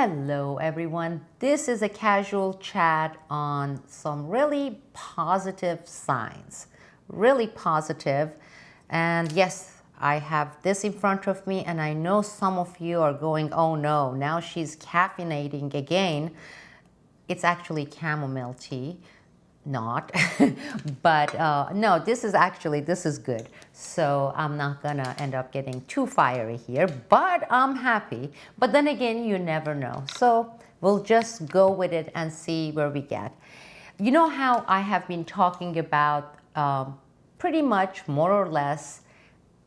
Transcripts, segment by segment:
Hello everyone, this is a casual chat on some really positive signs, really positive. And yes, I have this in front of me and I know some of you are going, oh no, now she's caffeinating again. It's actually chamomile tea, not, but no, this is good. So I'm not gonna end up getting too fiery here, but I'm happy. But then again, you never know. So we'll just go with it and see where we get. You know how I have been talking about pretty much more or less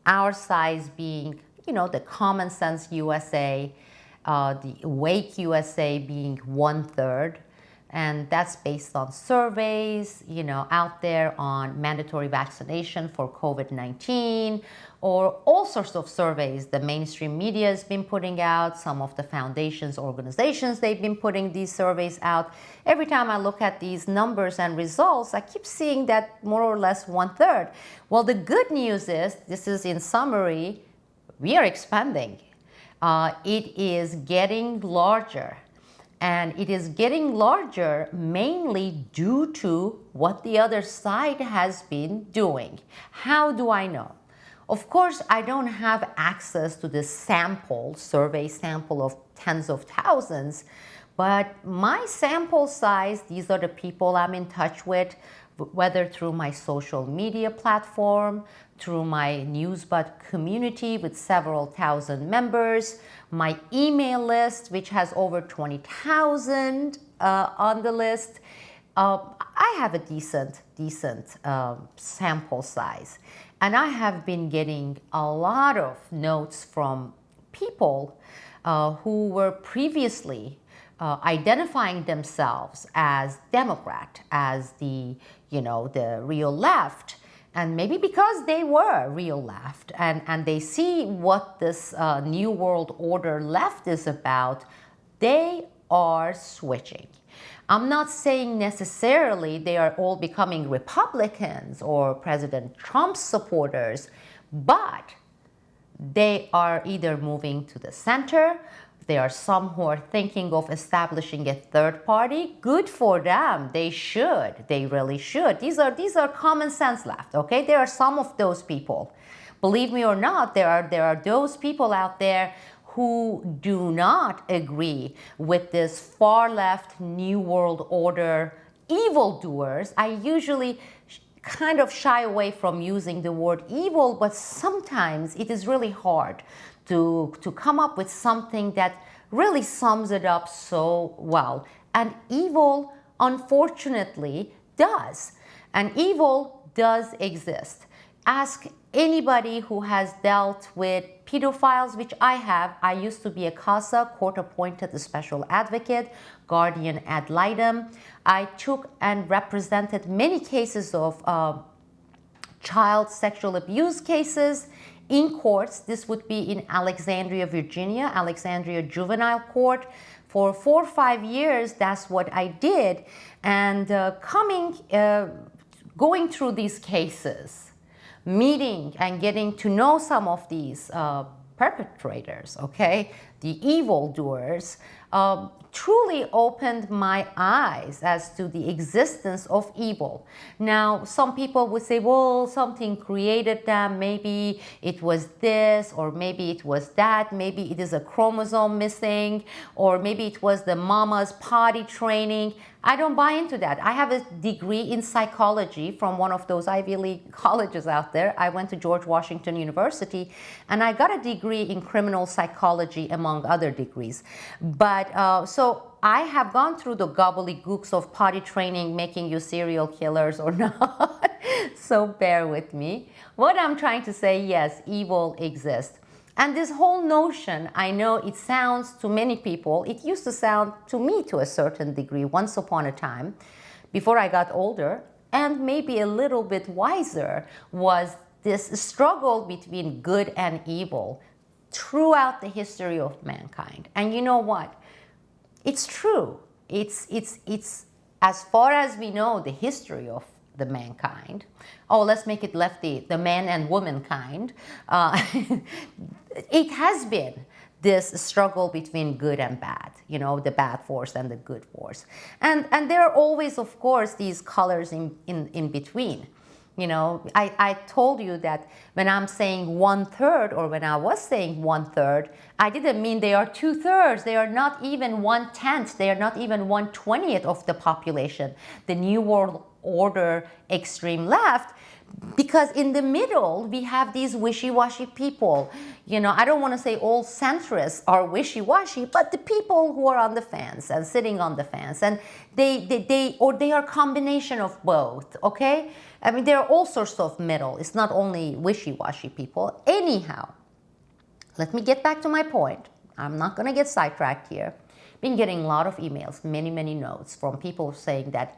our size being, the common sense USA, the awake USA being 1/3. And that's based on surveys, out there on mandatory vaccination for COVID-19 or all sorts of surveys the mainstream media has been putting out, some of the foundations, organizations, they've been putting these surveys out. Every time I look at these numbers and results, I keep seeing that more or less 1/3. Well, the good news is, this is in summary, we are expanding. It is getting larger. And it is getting larger mainly due to what the other side has been doing. How do I know? Of course, I don't have access to this survey sample of tens of thousands, but my sample size, these are the people I'm in touch with, whether through my social media platform, through my Newsbud community with several thousand members, my email list, which has over 20,000 on the list. I have a decent sample size. And I have been getting a lot of notes from people who were previously identifying themselves as Democrat, as the real left, and maybe because they were real left and they see what this New World Order left is about, they are switching. I'm not saying necessarily they are all becoming Republicans or President Trump supporters, but they are either moving to the center. There are some who are thinking of establishing a third party. Good for them. They should. They really should. These are common sense left, okay? There are some of those people. Believe me or not, there are those people out there who do not agree with this far left New World Order evildoers. I usually kind of shy away from using the word evil, but sometimes it is really hard to come up with something that really sums it up so well. And evil, unfortunately, does. And evil does exist. Ask anybody who has dealt with pedophiles, which I have. I used to be a CASA, court-appointed special advocate, guardian ad litem. I took and represented many cases of child sexual abuse cases in courts. This would be in Alexandria, Virginia, Alexandria Juvenile Court. For 4 or 5 years, that's what I did. And going through these cases, meeting and getting to know some of these perpetrators, okay, the evildoers, truly opened my eyes as to the existence of evil. Now, some people would say, well, something created them. Maybe it was this, or maybe it was that. Maybe it is a chromosome missing, or maybe it was the mama's potty training. I don't buy into that. I have a degree in psychology from one of those Ivy League colleges out there. I went to George Washington University, and I got a degree in criminal psychology, among other degrees. But so I have gone through the gobbledygooks of potty training, making you serial killers or not. So bear with me. What I'm trying to say, yes, evil exists. And this whole notion, I know it sounds to many people, it used to sound to me to a certain degree once upon a time, before I got older, and maybe a little bit wiser, was this struggle between good and evil throughout the history of mankind. And you know what? It's true. It's as far as we know, the history of the mankind. Oh, let's make it lefty, the man and womankind. It has been this struggle between good and bad, you know, the bad force and the good force. And there are always, of course, these colors in between. You know, I told you that when I'm saying 1/3, or when I was saying 1/3, I didn't mean they are 2/3. They are not even 1/10. They are not even 1/20th of the population. The New World Order extreme left, because in the middle we have these wishy-washy people. You know, I don't want to say all centrists are wishy-washy, but the people who are on the fence and sitting on the fence, and they are a combination of both. Okay, I mean, there are all sorts of middle. It's not only wishy-washy people. Anyhow, let me get back to my point. I'm not going to get sidetracked here. Been getting a lot of emails, many notes from people saying that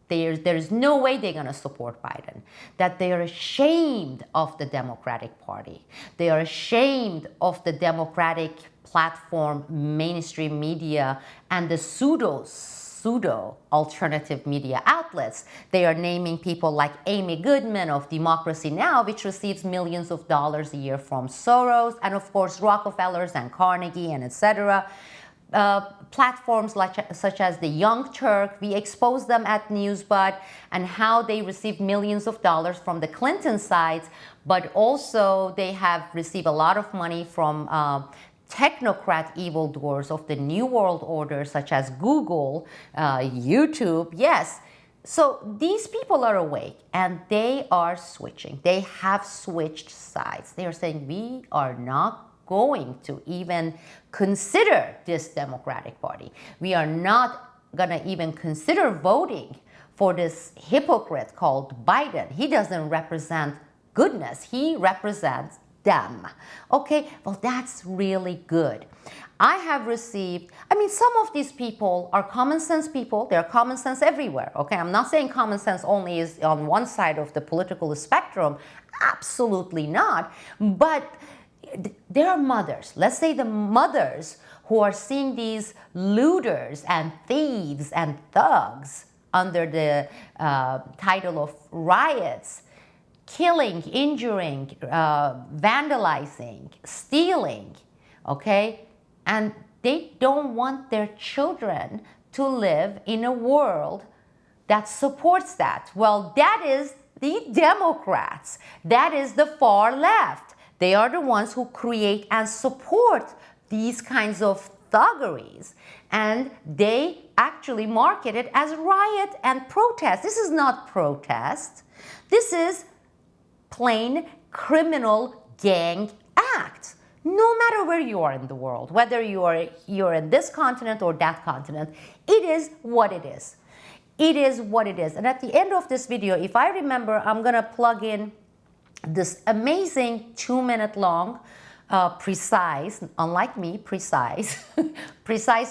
there's no way they're going to support Biden, that they are ashamed of the Democratic Party. They are ashamed of the Democratic platform, mainstream media, and the pseudo alternative media outlets. They are naming people like Amy Goodman of Democracy Now!, which receives millions of dollars a year from Soros, and of course Rockefellers and Carnegie and etc. Platforms such as the Young Turk, we expose them at Newsbud, and how they receive millions of dollars from the Clinton sides, but also they have received a lot of money from technocrat evildoers of the New World Order, such as Google, YouTube. Yes. So these people are awake, and they are switching. They have switched sides. They are saying, we are not going to even consider this Democratic Party. We are not going to even consider voting for this hypocrite called Biden. He doesn't represent goodness. He represents them. Okay, well, that's really good. I have received, I mean, some of these people are common sense people. They're common sense everywhere. Okay, I'm not saying common sense only is on one side of the political spectrum. Absolutely not. But there are mothers, let's say the mothers who are seeing these looters and thieves and thugs under the title of riots, killing, injuring, vandalizing, stealing, okay? And they don't want their children to live in a world that supports that. Well, that is the Democrats. That is the far left. They are the ones who create and support these kinds of thuggeries, and they actually market it as riot and protest. This is not protest. This is plain criminal gang act. No matter where you are in the world, whether you're in this continent or that continent, it is what it is. It is what it is. And at the end of this video, if I remember, I'm gonna plug in this amazing 2-minute long, precise, unlike me, precise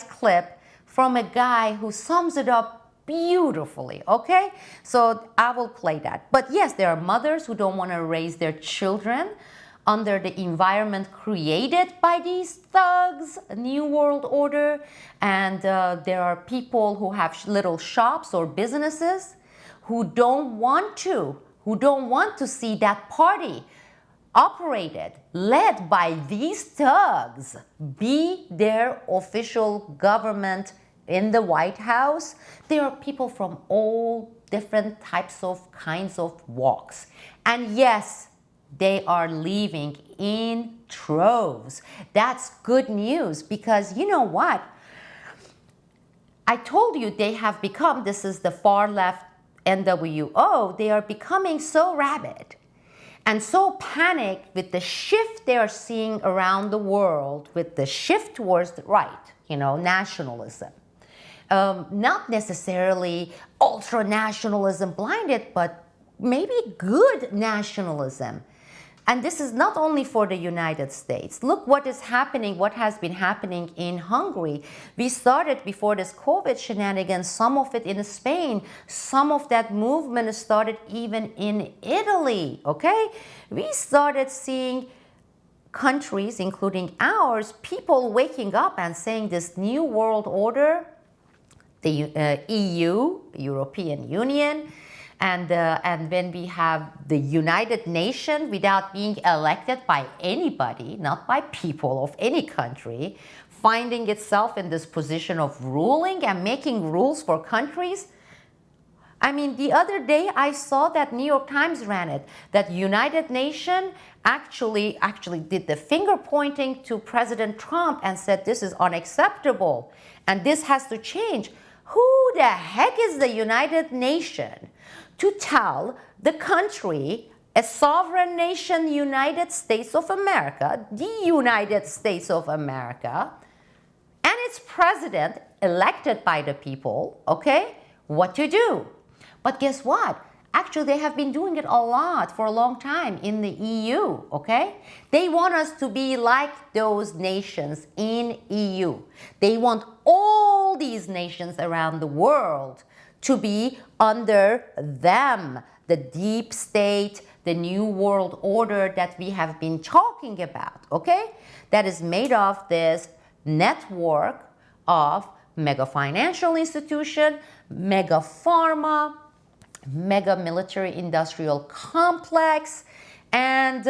clip from a guy who sums it up beautifully, okay? So I will play that. But yes, there are mothers who don't want to raise their children under the environment created by these thugs, New World Order, and there are people who have little shops or businesses who don't want to see that party operated, led by these thugs, be their official government in the White House. There are people from all different types of kinds of walks. And yes, they are leaving in troves. That's good news, because you know what? I told you they have become, this is the far left NWO, they are becoming so rabid and so panicked with the shift they are seeing around the world, with the shift towards the right, you know, nationalism. Not necessarily ultra-nationalism blinded, but maybe good nationalism. And this is not only for the United States. Look what is happening, what has been happening in Hungary. We started before this COVID shenanigans, some of it in Spain, some of that movement started even in Italy, okay? We started seeing countries, including ours, people waking up and saying this New World Order, the EU, European Union, And when we have the United Nations without being elected by anybody, not by people of any country, finding itself in this position of ruling and making rules for countries. I mean, the other day I saw that New York Times ran it, that United Nations actually did the finger pointing to President Trump and said this is unacceptable and this has to change. Who the heck is the United Nations to tell the country, a sovereign nation, United States of America, the United States of America, and its president elected by the people, okay, what to do? But guess what? Actually, they have been doing it a lot for a long time in the EU, okay? They want us to be like those nations in EU. They want all these nations around the world to be under them, the deep state, the new world order that we have been talking about, okay? That is made of this network of mega financial institution, mega pharma, mega military industrial complex, and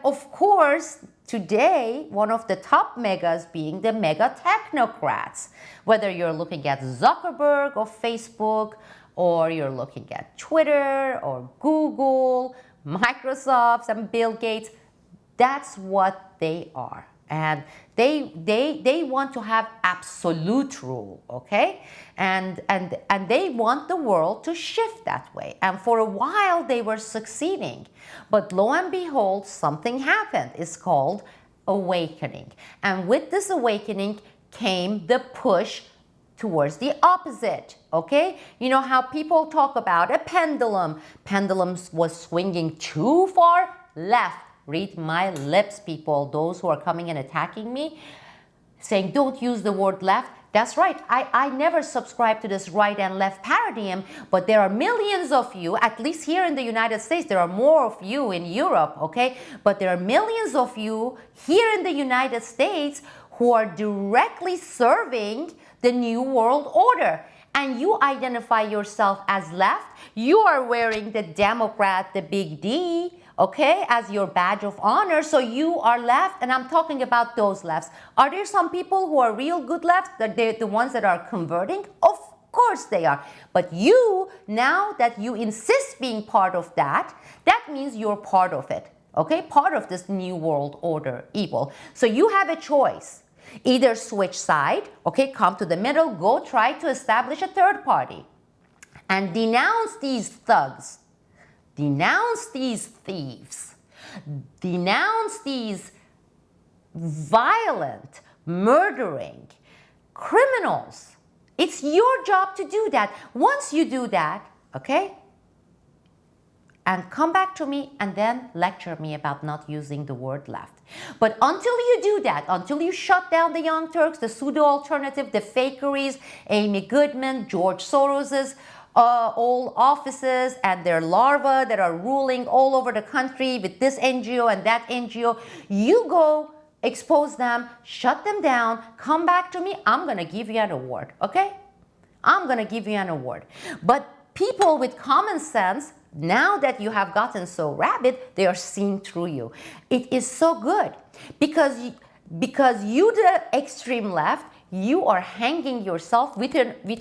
of course today one of the top megas being the mega technocrats, whether you're looking at Zuckerberg of Facebook, or you're looking at Twitter or Google, Microsoft and Bill Gates. That's what they are. And they want to have absolute rule, okay? And they want the world to shift that way. And for a while they were succeeding. But lo and behold, something happened. It's called awakening. And with this awakening came the push towards the opposite, okay? You know how people talk about a pendulum. Pendulum was swinging too far left. Read my lips, people, those who are coming and attacking me, saying don't use the word left. That's right. I never subscribe to this right and left paradigm, but there are millions of you, at least here in the United States. There are more of you in Europe, okay? But there are millions of you here in the United States who are directly serving the New World Order. And you identify yourself as left. You are wearing the Democrat, the big D, okay, as your badge of honor, so you are left, and I'm talking about those lefts. Are there some people who are real good left, that they're the ones that are converting? Of course they are. But you, now that you insist being part of that, that means you're part of it, okay, part of this new world order evil. So you have a choice. Either switch side, okay, come to the middle, go try to establish a third party and denounce these thugs. Denounce these thieves, denounce these violent, murdering criminals. It's your job to do that. Once you do that, okay, and come back to me and then lecture me about not using the word left. But until you do that, until you shut down the Young Turks, the pseudo-alternative, the fakeries, Amy Goodman, George Soros's, all offices and their larvae that are ruling all over the country with this NGO and that NGO, you go expose them, shut them down, come back to me, I'm going to give you an award, okay? I'm going to give you an award. But people with common sense, now that you have gotten so rabid, they are seeing through you. It is so good because you, the extreme left, you are hanging yourself with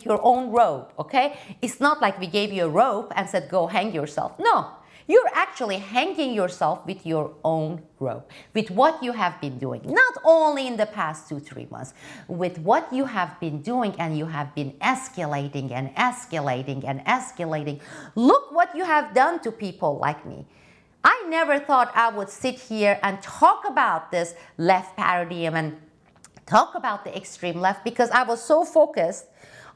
your own rope, okay? It's not like we gave you a rope and said, go hang yourself. No, you're actually hanging yourself with your own rope, with what you have been doing, not only in the past 2-3 months, with what you have been doing, and you have been escalating and escalating and escalating. Look what you have done to people like me. I never thought I would sit here and talk about this left paradigm and talk about the extreme left, because I was so focused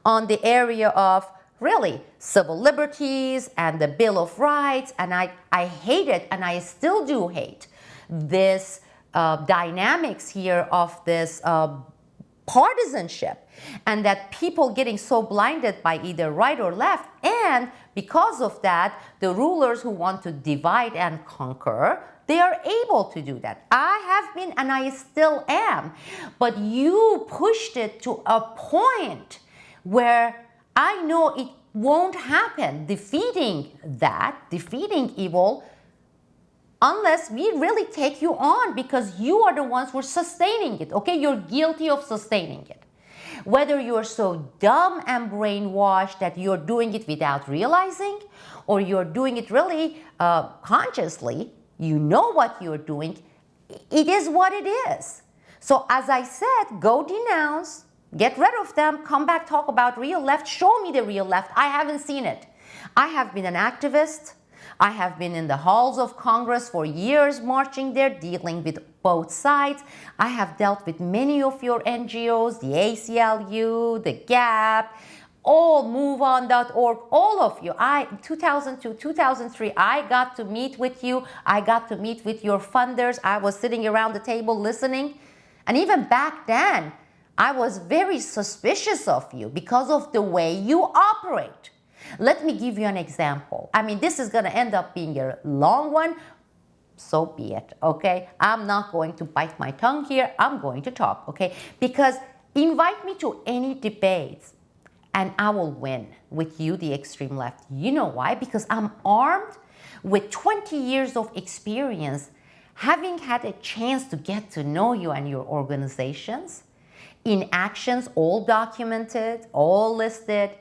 on the area of really civil liberties and the Bill of Rights, and I hated, and I still do hate, this dynamics here of this partisanship, and that people getting so blinded by either right or left, and because of that, the rulers who want to divide and conquer, they are able to do that. I have been, and I still am. But you pushed it to a point where I know won't happen, defeating evil, unless we really take you on, because you are the ones who are sustaining it, okay? You're guilty of sustaining it. Whether you're so dumb and brainwashed that you're doing it without realizing, or you're doing it really consciously, you know what you're doing, it is what it is. So as I said, go denounce, get rid of them, come back, talk about real left, show me the real left. I haven't seen it. I have been an activist. I have been in the halls of Congress for years, marching there, dealing with both sides. I have dealt with many of your NGOs, the ACLU, the GAP, all MoveOn.org, all of you. 2002, 2003, I got to meet with you. I got to meet with your funders. I was sitting around the table listening. And even back then, I was very suspicious of you because of the way you operate. Let me give you an example. I mean, this is going to end up being a long one. So be it, okay? I'm not going to bite my tongue here. I'm going to talk, okay? Because invite me to any debates and I will win with you, the extreme left. You know why? Because I'm armed with 20 years of experience, having had a chance to get to know you and your organizations in actions, all documented, all listed.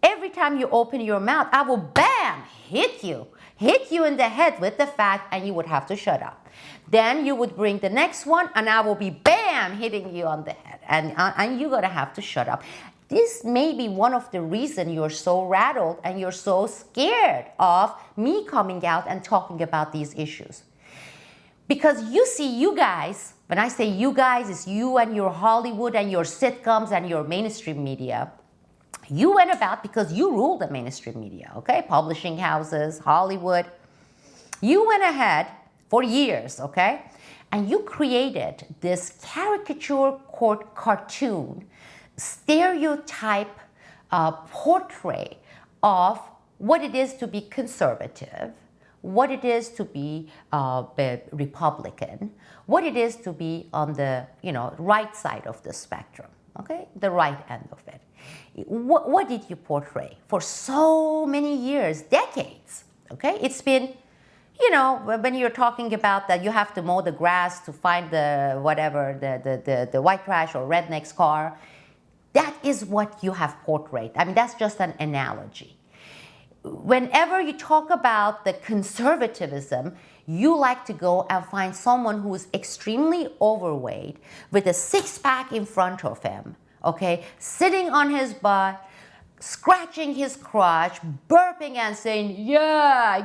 Every time you open your mouth, I will, bam, hit you in the head with the fact, and you would have to shut up. Then you would bring the next one, and I will be, bam, hitting you on the head, and you're gonna have to shut up. This may be one of the reasons you're so rattled and you're so scared of me coming out and talking about these issues. Because you see, you guys, when I say you guys, it's you and your Hollywood and your sitcoms and your mainstream media. You went about, because you rule the mainstream media, okay? Publishing houses, Hollywood. You went ahead for years, okay? And you created this caricature cartoon, stereotype portrait of what it is to be conservative, what it is to be Republican, what it is to be on the right side of the spectrum, okay? The right end of it. What did you portray for so many years, decades, okay? It's been, when you're talking about that you have to mow the grass to find the whatever, the white trash or redneck's car, that is what you have portrayed. I mean, that's just an analogy. Whenever you talk about the conservatism, you like to go and find someone who is extremely overweight with a six-pack in front of him, okay, sitting on his butt, scratching his crotch, burping and saying, yeah,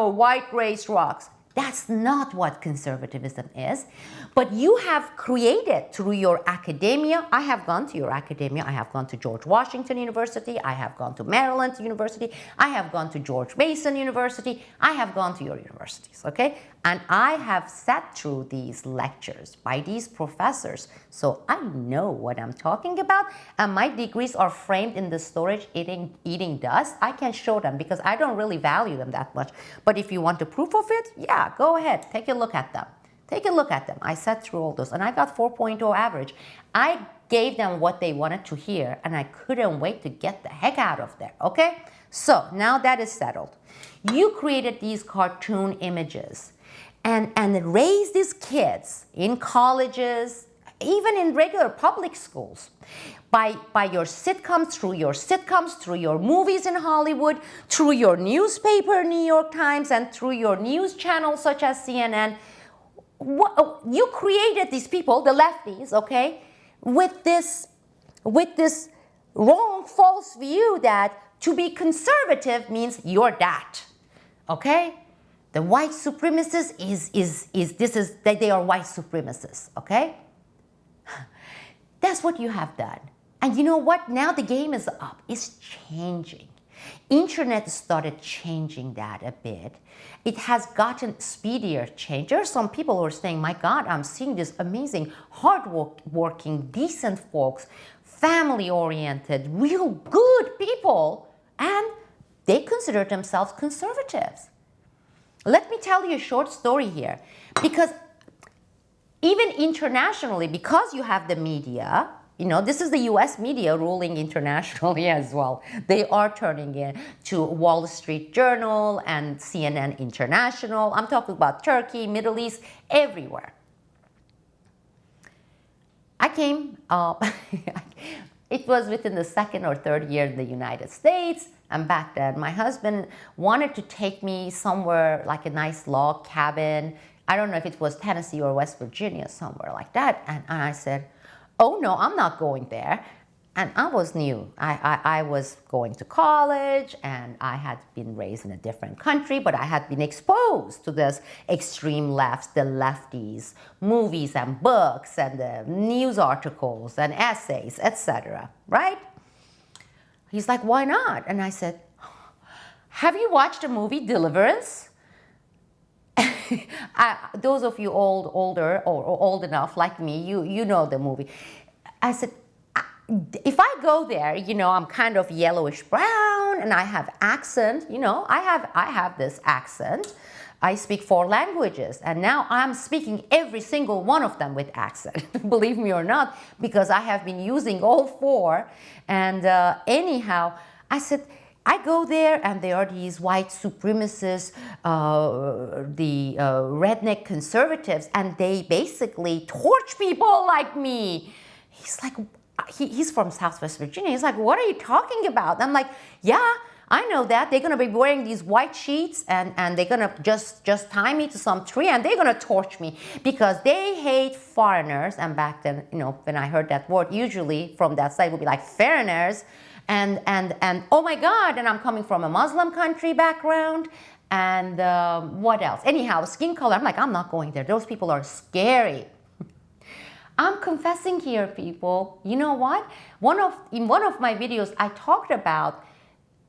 white race rocks. That's not what conservatism is. But you have created through your academia. I have gone to your academia. I have gone to George Washington University. I have gone to Maryland University. I have gone to George Mason University. I have gone to your universities, okay? And I have sat through these lectures by these professors. So I know what I'm talking about. And my degrees are framed in the storage eating dust. I can show them because I don't really value them that much. But if you want the proof of it, yeah, go ahead. Take a look at them. Take a look at them. I sat through all those and I got 4.0 average. I gave them what they wanted to hear and I couldn't wait to get the heck out of there, okay? So now that is settled. You created these cartoon images and raised these kids in colleges, even in regular public schools, by your sitcoms, through your movies in Hollywood, through your newspaper, New York Times, and through your news channels such as CNN. You created these people, the lefties, okay, with this wrong, false view that to be conservative means you're that, okay? The white supremacists they are white supremacists, okay? That's what you have done. And you know what? Now the game is up. It's changing. Internet started changing that a bit. It has gotten speedier change. There are some people who are saying, my God, I'm seeing this amazing, hardworking, decent folks, family-oriented, real good people, and they consider themselves conservatives. Let me tell you a short story here. Because even internationally, because you have the media, This is the US media ruling internationally as well. They are turning in to Wall Street Journal and CNN International. I'm talking about Turkey, Middle East, everywhere. I came, it was within the second or third year in the United States. And back then, my husband wanted to take me somewhere like a nice log cabin. I don't know if it was Tennessee or West Virginia, somewhere like that. And I said, oh no, I'm not going there. And I was new. I was going to college, and I had been raised in a different country, but I had been exposed to this extreme lefts, the lefties, movies and books and the news articles and essays, etc. Right? He's like, why not? And I said, have you watched the movie Deliverance? Those of you older or old enough like me, you know the movie. I said, if I go there, I'm kind of yellowish brown and I have accent, I have this accent. I speak 4 languages, and now I'm speaking every single one of them with accent, believe me or not, because I have been using all 4. And anyhow, I said, I go there and there are these white supremacists, the redneck conservatives, and they basically torch people like me. He's like, he's from Southwest Virginia. He's like, what are you talking about? I'm like, yeah, I know that. They're going to be wearing these white sheets and they're going to just tie me to some tree and they're going to torch me because they hate foreigners. And back then, when I heard that word, usually from that side would be like foreigners and oh my God, and I'm coming from a Muslim country background. And what else? Anyhow, skin color, I'm like, I'm not going there. Those people are scary. I'm confessing here, people. You know what? In one of my videos, I talked about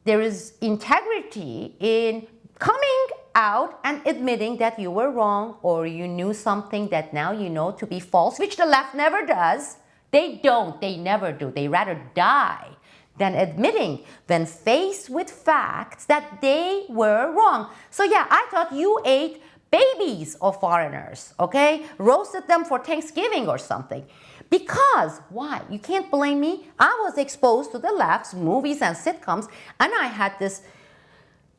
there is integrity in coming out and admitting that you were wrong or you knew something that now you know to be false, which the left never does. They don't. They never do. They rather die than admitting when faced with facts that they were wrong. So yeah, I thought you ate babies of foreigners, okay? Roasted them for Thanksgiving or something. Because, why? You can't blame me. I was exposed to the left's movies and sitcoms, and I had this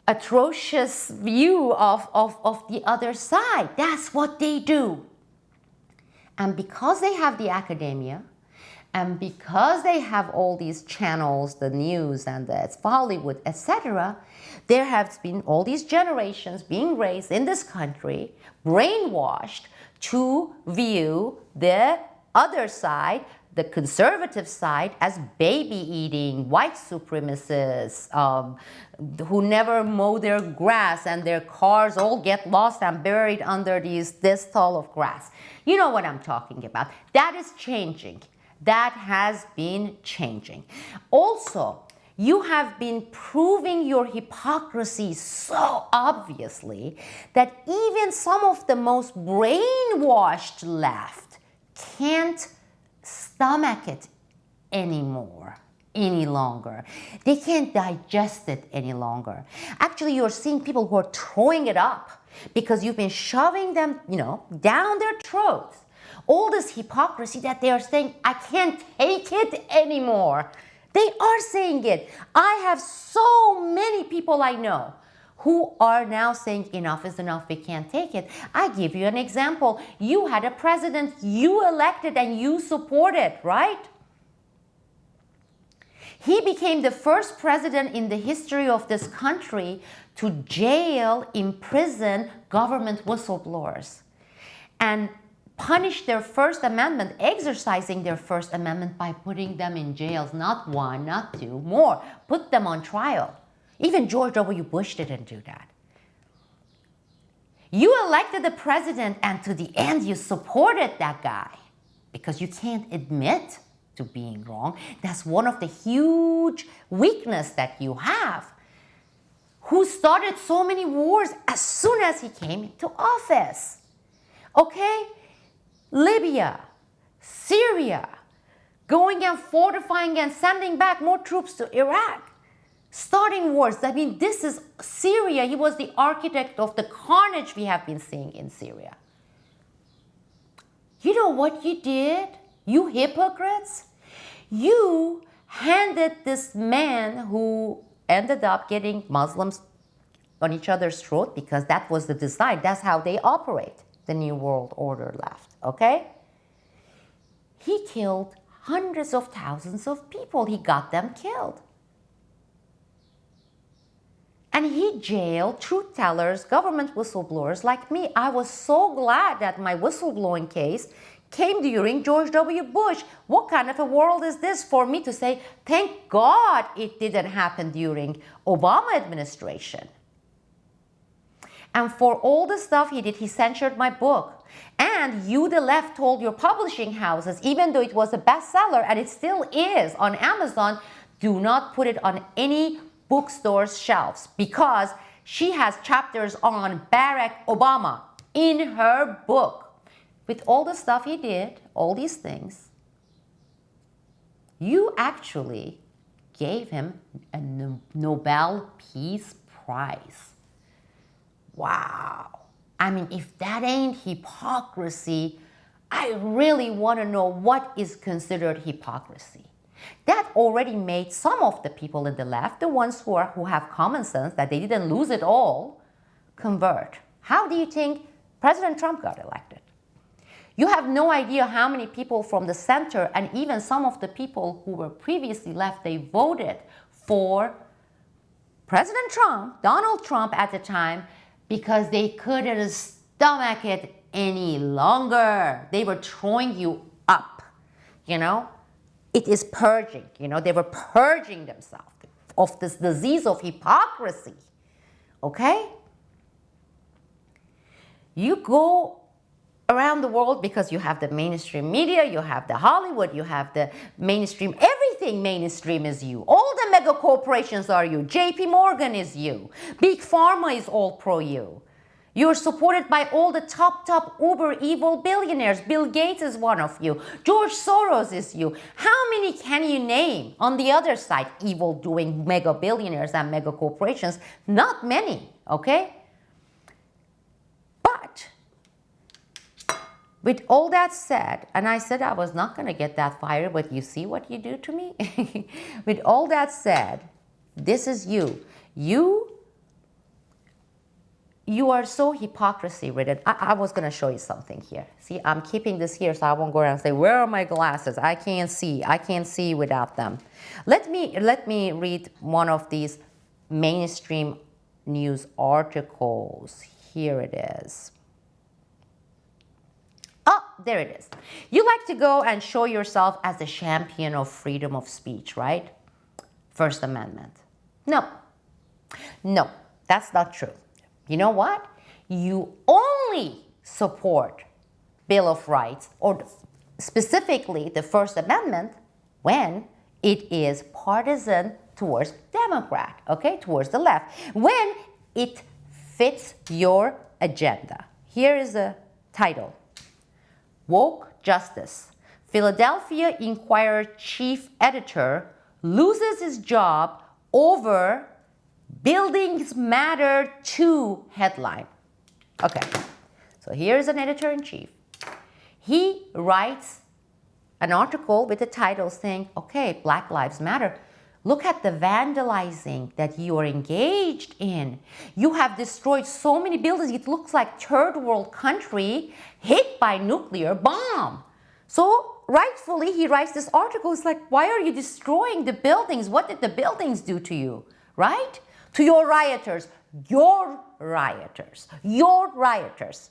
atrocious view of the other side. That's what they do. And because they have the academia, and because they have all these channels, the news and the Hollywood, etc., there have been all these generations being raised in this country, brainwashed to view the other side, the conservative side, as baby-eating, white supremacists, who never mow their grass and their cars all get lost and buried under this tall of grass. You know what I'm talking about. That is changing. That has been changing. Also, you have been proving your hypocrisy so obviously that even some of the most brainwashed left can't stomach it anymore, any longer. They can't digest it any longer. Actually, you're seeing people who are throwing it up because you've been shoving them, down their throats. All this hypocrisy that they are saying, I can't take it anymore. They are saying it. I have so many people I know who are now saying enough is enough, we can't take it. I give you an example. You had a president you elected and you supported, right? He became the first president in the history of this country to jail, imprison government whistleblowers and punish their First Amendment, exercising their First Amendment by putting them in jails, not 1, not 2, more, put them on trial. Even George W. Bush didn't do that. You elected the president and to the end you supported that guy because you can't admit to being wrong. That's one of the huge weaknesses that you have. Who started so many wars as soon as he came into office. Okay? Libya, Syria, going and fortifying and sending back more troops to Iraq, starting wars. I mean, this is Syria. He was the architect of the carnage we have been seeing in Syria. You know what you did, you hypocrites? You handed this man who ended up getting Muslims on each other's throat, because that was the design. That's how they operate, the New World Order left, okay? He killed hundreds of thousands of people. He got them killed. And he jailed truth tellers, government whistleblowers like me. I was so glad that my whistleblowing case came during George W. Bush. What kind of a world is this for me to say, thank God it didn't happen during Obama administration? And for all the stuff he did, he censored my book. And you, the left, told your publishing houses, even though it was a bestseller, and it still is on Amazon, do not put it on any bookstore's shelves, because she has chapters on Barack Obama in her book. With all the stuff he did, all these things, you actually gave him a Nobel Peace Prize. Wow. I mean, if that ain't hypocrisy, I really want to know what is considered hypocrisy. That already made some of the people in the left, the ones who have common sense, that they didn't lose it all, convert. How do you think President Trump got elected? You have no idea how many people from the center, and even some of the people who were previously left, they voted for President Trump, Donald Trump at the time, because they couldn't stomach it any longer. They were throwing you up, you know? It is purging, you know? They were purging themselves of this disease of hypocrisy, okay? You go around the world because you have the mainstream media, you have the Hollywood, you have the mainstream, everything mainstream is you. All the mega corporations are you. JP Morgan is you. Big Pharma is all pro you. You're supported by all the top uber evil billionaires. Bill Gates is one of you. George Soros is you. How many can you name on the other side, evil doing mega billionaires and mega corporations? Not many, okay? But with all that said, and I said I was not going to get that fired, but you see what you do to me? With all that said, this is you. You are so hypocrisy-ridden. I was going to show you something here. See, I'm keeping this here so I won't go around and say, where are my glasses? I can't see. I can't see without them. Let me read one of these mainstream news articles. Here it is. Oh, there it is. You like to go and show yourself as the champion of freedom of speech, right? First Amendment. No, that's not true. You know what? You only support Bill of Rights, or specifically the First Amendment, when it is partisan towards Democrat, okay, towards the left, when it fits your agenda. Here is the title. Woke Justice. Philadelphia Inquirer chief editor loses his job over Buildings Matter 2 headline. Okay, so here's an editor-in-chief. He writes an article with the title saying, okay, Black Lives Matter. Look at the vandalizing that you are engaged in. You have destroyed so many buildings. It looks like third world country hit by nuclear bomb. So rightfully, he writes this article. It's like, why are you destroying the buildings? What did the buildings do to you, right? To your rioters, your rioters, your rioters.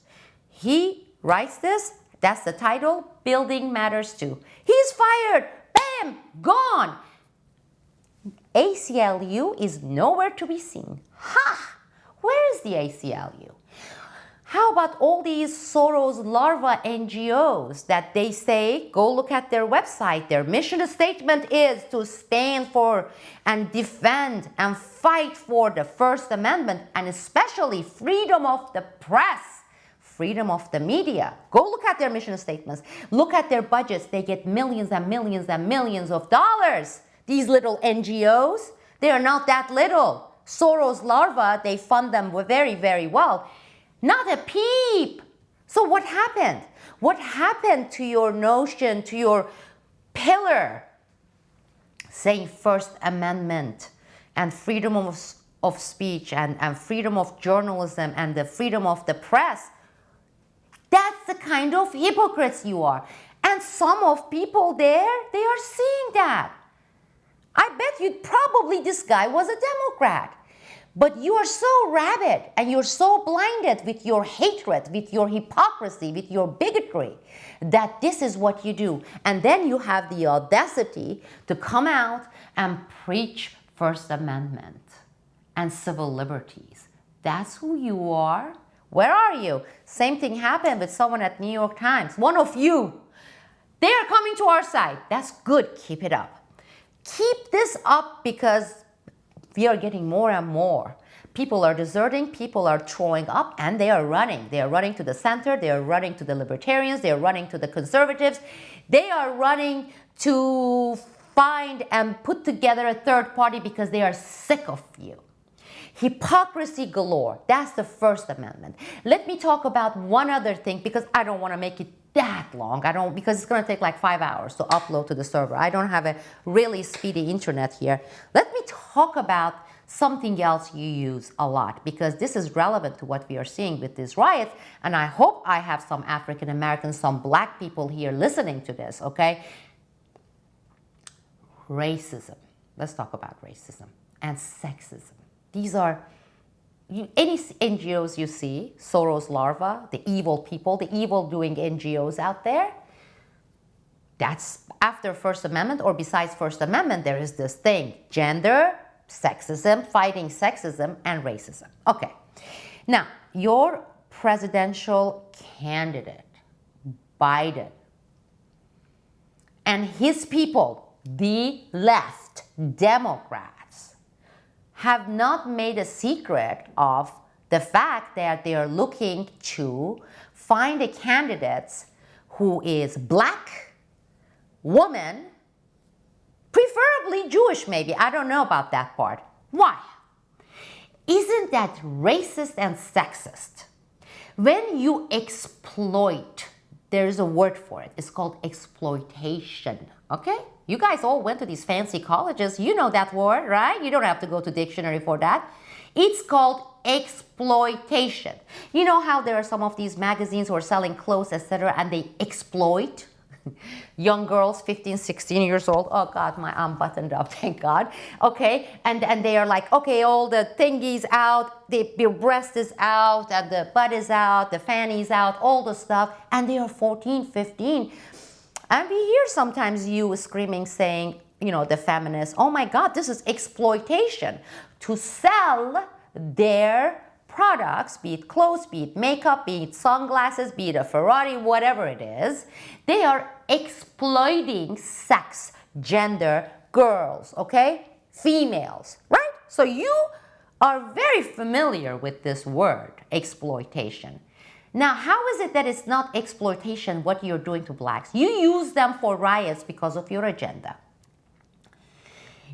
He writes this, that's the title, Building Matters Too. He's fired, bam, gone. ACLU is nowhere to be seen. Ha! Where is the ACLU? How about all these Soros larva NGOs that they say, go look at their website, their mission statement is to stand for and defend and fight for the First Amendment, and especially freedom of the press, freedom of the media. Go look at their mission statements. Look at their budgets. They get millions and millions and millions of dollars. These little NGOs, they are not that little. Soros larva, they fund them very, very well. Not a peep. So what happened? What happened to your notion, to your pillar saying First Amendment and freedom of speech and freedom of journalism and the freedom of the press, that's the kind of hypocrites you are. And some of people there, they are seeing that. I bet you probably this guy was a Democrat. But you are so rabid and you're so blinded with your hatred, with your hypocrisy, with your bigotry, that this is what you do. And then you have the audacity to come out and preach First Amendment and civil liberties. That's who you are. Where are you? Same thing happened with someone at New York Times. One of you. They are coming to our side. That's good. Keep it up. Keep this up because we are getting more and more. People are deserting, people are throwing up, and they are running. They are running to the center, they are running to the libertarians, they are running to the conservatives. They are running to find and put together a third party because they are sick of you. Hypocrisy galore. That's the First Amendment. Let me talk about one other thing because I don't want to make it that long. Because it's going to take like 5 hours to upload to the server. I don't have a really speedy internet here. Let me talk about something else you use a lot because this is relevant to what we are seeing with these riots. And I hope I have some African Americans, some black people here listening to this, okay? Racism. Let's talk about racism and sexism. These are any NGOs you see, Soros larva, the evil people, the evil doing NGOs out there, that's after First Amendment or besides First Amendment, there is this thing, gender, sexism, fighting sexism, and racism. Okay, now your presidential candidate, Biden, and his people, the left, Democrats, have not made a secret of the fact that they are looking to find a candidate who is black, woman, preferably Jewish maybe. I don't know about that part. Why? Isn't that racist and sexist? When you exploit, there's a word for it. It's called exploitation, okay? You guys all went to these fancy colleges. You know that word, right? You don't have to go to dictionary for that. It's called exploitation. You know how there are some of these magazines who are selling clothes, etc., and they exploit young girls, 15, 16 years old. Oh God, my arm buttoned up, thank God. Okay, and they are like, okay, all the thingies out, your breast is out, and the butt is out, the fanny's out, all the stuff, and they are 14, 15. And we hear sometimes you screaming, saying, you know, the feminists, oh my God, this is exploitation. To sell their products, be it clothes, be it makeup, be it sunglasses, be it a Ferrari, whatever it is, they are exploiting sex, gender, girls, okay? Females, right? So you are very familiar with this word, exploitation. Now, how is it that it's not exploitation what you're doing to blacks? You use them for riots because of your agenda.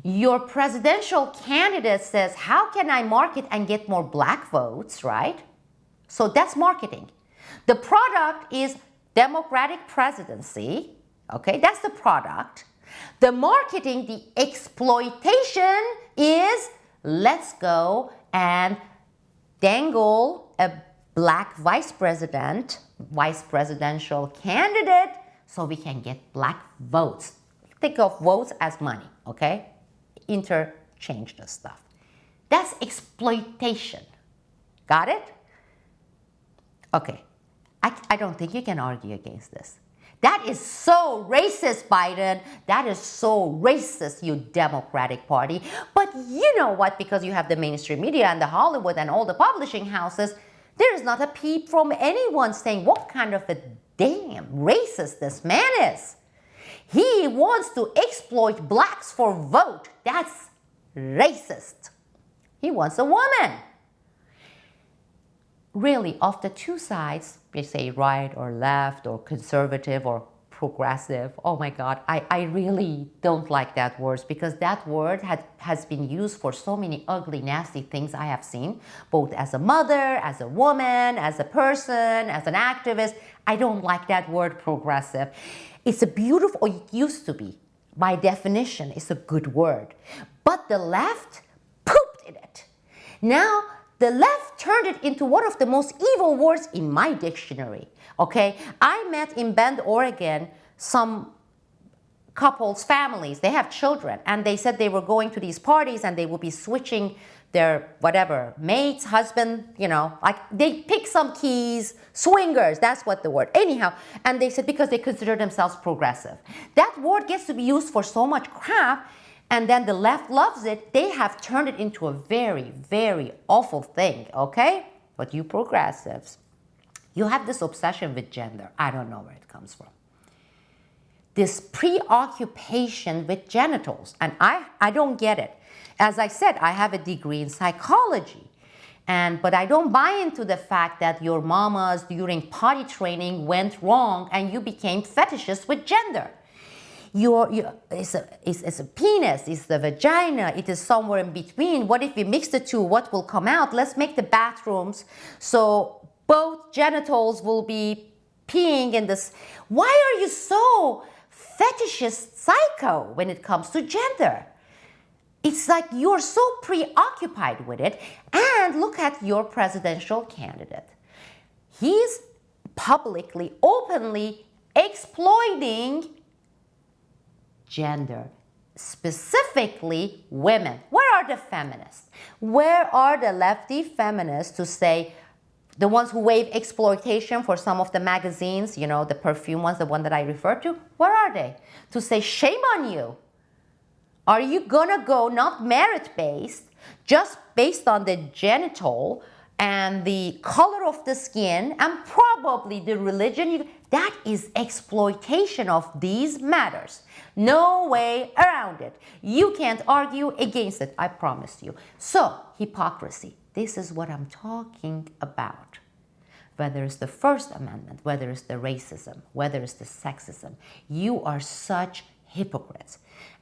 Your presidential candidate says, how can I market and get more black votes, right? So that's marketing. The product is Democratic presidency, okay? That's the product. The marketing, the exploitation is let's go and dangle a black vice presidential candidate so we can get black votes. Think of votes as money, okay? Interchange the stuff. That's exploitation. Got it? Okay. I don't think you can argue against this. That is so racist, Biden. That is so racist, you Democratic Party. But you know what? Because you have the mainstream media and the Hollywood and all the publishing houses, there is not a peep from anyone saying what kind of a damn racist this man is. He wants to exploit blacks for vote. That's racist. He wants a woman. Really, of the two sides, they say right or left or conservative or progressive. Oh my God, I really don't like that word because that word has been used for so many ugly, nasty things I have seen, both as a mother, as a woman, as a person, as an activist. I don't like that word progressive. It's a beautiful, or it used to be, by definition, is a good word. But the left pooped in it. Now, the left turned it into one of the most evil words in my dictionary. Okay? I met in Bend, Oregon, some couples, families, they have children, and they said they were going to these parties and they will be switching their whatever, mates, husband, you know, like they pick some keys, swingers, that's what the word. Anyhow, and they said because they consider themselves progressive. That word gets to be used for so much crap, and then the left loves it. They have turned it into a very, very awful thing, okay? But you progressives, you have this obsession with gender. I don't know where it comes from. This preoccupation with genitals, and I don't get it. As I said, I have a degree in psychology, but I don't buy into the fact that your mamas during potty training went wrong and you became fetishist with gender. It's a penis, it's the vagina, it is somewhere in between. What if we mix the two? What will come out? Let's make the bathrooms so both genitals will be peeing in this. Why are you so fetishist psycho when it comes to gender? It's like you're so preoccupied with it. And look at your presidential candidate. He's publicly, openly exploiting gender, specifically women. Where are the feminists? Where are the lefty feminists to say, the ones who wave exploitation for some of the magazines, you know, the perfume ones, the one that I referred to, where are they? To say, shame on you. Are you gonna go not merit-based, just based on the genital and the color of the skin and probably the religion? That is exploitation of these matters. No way around it. You can't argue against it, I promise you. So, hypocrisy. This is what I'm talking about. Whether it's the First Amendment, whether it's the racism, whether it's the sexism, you are such hypocrites.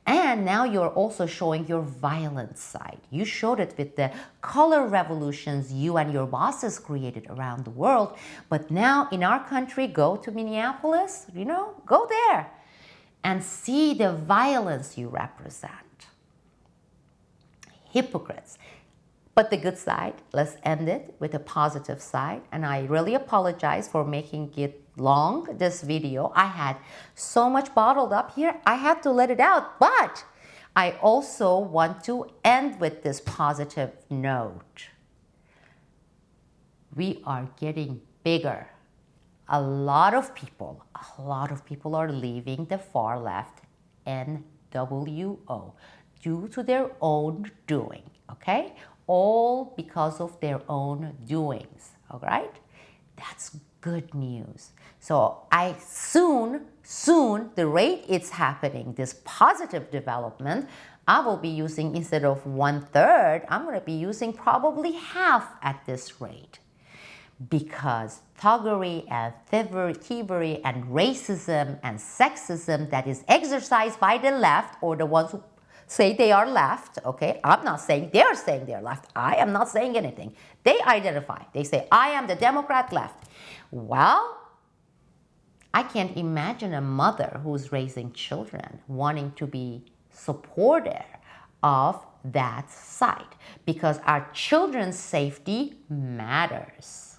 And now you're also showing your violent side. You showed it with the color revolutions you and your bosses created around the world. But now in our country, go to Minneapolis, you know, go there and see the violence you represent. Hypocrites. But the good side, let's end it with a positive side. And I really apologize for making it long, this video. I had so much bottled up here, I had to let it out. But I also want to end with this positive note. We are getting bigger. A lot of people are leaving the far left, NWO, due to their own doing, okay? All because of their own doings, all right? That's good news. So soon, the rate it's happening, this positive development, I will be using, instead of 1/3, I'm gonna be using probably half at this rate. Because thuggery and thievery and racism and sexism that is exercised by the left, or the ones who say they are left, okay? I'm not saying they're saying they're left. I am not saying anything. They identify. They say, I am the Democrat left. Well, I can't imagine a mother who's raising children wanting to be supporter of that side, because our children's safety matters.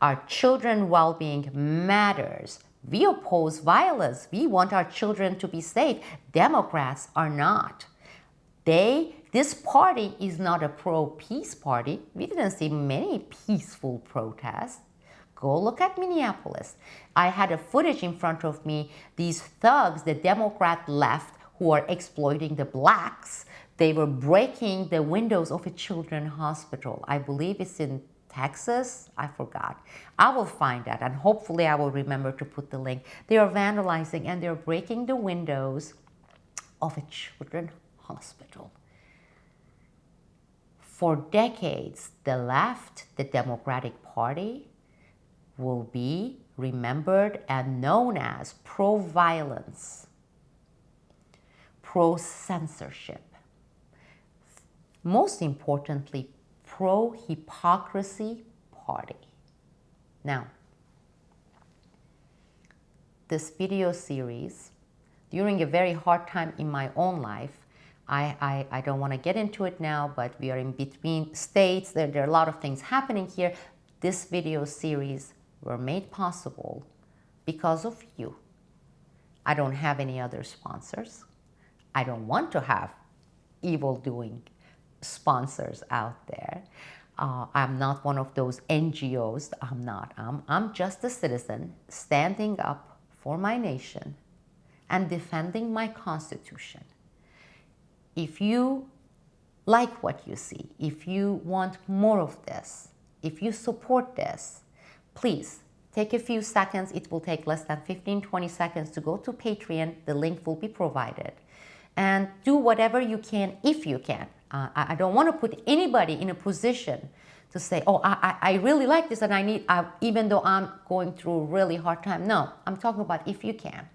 Our children's well-being matters. We oppose violence. We want our children to be safe. Democrats are not. This party is not a pro-peace party. We didn't see many peaceful protests. Go look at Minneapolis. I had a footage in front of me. These thugs, the Democrat left, who are exploiting the blacks, they were breaking the windows of a children's hospital. I believe it's in Texas, I forgot. I will find that, and hopefully I will remember to put the link. They are vandalizing and they're breaking the windows of a children's hospital. For decades, the left, the Democratic Party, will be remembered and known as pro-violence, pro-censorship, most importantly, pro-hypocrisy party. Now, this video series, during a very hard time in my own life. I don't want to get into it now, but we are in between states. There are a lot of things happening here. This video series were made possible because of you. I don't have any other sponsors. I don't want to have evil-doing sponsors out there. I'm not one of those NGOs. I'm not. I'm just a citizen standing up for my nation and defending my Constitution. If you like what you see, if you want more of this, if you support this, please take a few seconds. It will take less than 15-20 seconds to go to Patreon. The link will be provided. And do whatever you can if you can. I don't want to put anybody in a position to say, oh, I really like this and I need, even though I'm going through a really hard time. No, I'm talking about if you can.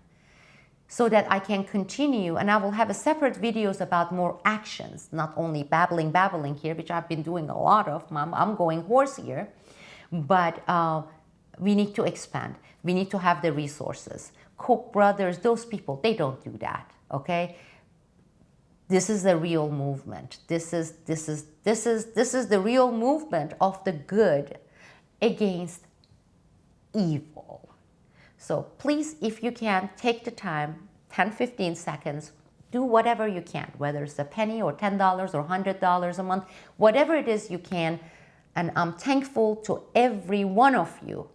So that I can continue, and I will have a separate videos about more actions, not only babbling here, which I've been doing a lot of. I'm going hoarse here. But we need to expand. We need to have the resources. Koch brothers, those people, they don't do that, okay? This is the real movement. This is the real movement of the good against evil. So please, if you can, take the time, 10-15 seconds, do whatever you can, whether it's a penny or $10 or $100 a month, whatever it is you can. And I'm thankful to every one of you,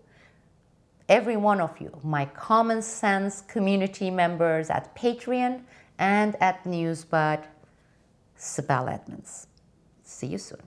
my common sense community members at Patreon and at Newsbud. Sibel Edmonds. See you soon.